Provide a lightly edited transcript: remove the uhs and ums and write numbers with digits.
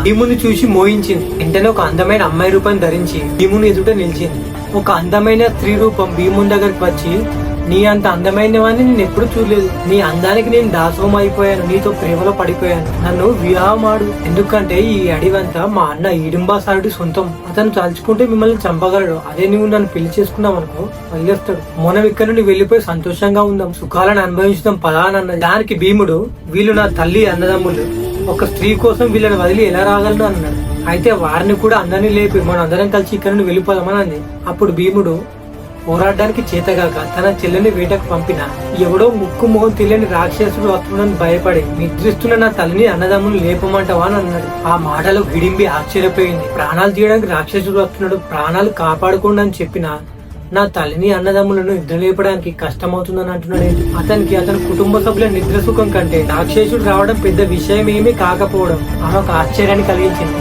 భీముని చూసి మోయించింది. వెంటనే ఒక అందమైన అమ్మాయి రూపం ధరించి భీముని ఎదుట నిలిచింది. ఒక అందమైన స్త్రీ రూపం భీముని దగ్గరికి వచ్చి, నీ అంత అందమైన వాడిని నేను ఎప్పుడు చూడలేదు. నీ అందానికి నేను దాసోహం అయిపోయాను. నీతో ప్రేమలో పడిపోయాను. నన్ను వివాహం ఆడు. ఎందుకంటే ఈ అడివంతా మా అన్న ఈడింబాసారుడి సొంతం. అతను తలుచుకుంటే మిమ్మల్ని చంపగలడు. అదే నువ్వు నన్ను పెళ్లి చేసుకున్నావు అనుకో వదిలేస్తాడు. మనం ఇక్కడ నుండి వెళ్లిపోయి సంతోషంగా ఉందాం, సుఖాలను అనుభవించుదాం పదా అన్నది. దానికి భీముడు, వీళ్ళు నా తల్లి అన్నదమ్ములు, ఒక స్త్రీ కోసం వీళ్ళని వదిలి ఎలా రాగలను అన్నాడు. అయితే వారిని కూడా అందరినీ లేపి మనం అందరం కలిసి ఇక్కడ నుండి వెళ్ళిపోదామని అంది. అప్పుడు భీముడు పోరాడడానికి చేతగాక తన చెల్లెని వేటకు పంపిన ఎవడో ముక్కు మొహం తెలియని రాక్షసుడు వస్తుందని భయపడి, నిద్రిస్తున్న నా తల్లిని అన్నదమ్ములు లేపమంటావా అని అన్నాడు. ఆ మాటలో హిడింబి ఆశ్చర్యపోయింది. ప్రాణాలు తీయడానికి రాక్షసుడు వస్తున్నాడు, ప్రాణాలు కాపాడుకోండి అని చెప్పిన నా తల్లిని అన్నదమ్ములను నిద్ర లేపడానికి కష్టమవుతుందని అంటున్నాడు. అతని కుటుంబ సభ్యుల నిద్ర సుఖం కంటే రాక్షసుడు రావడం పెద్ద విషయం ఏమీ కాకపోవడం ఆమెకు ఆశ్చర్యాన్ని కలిగించింది.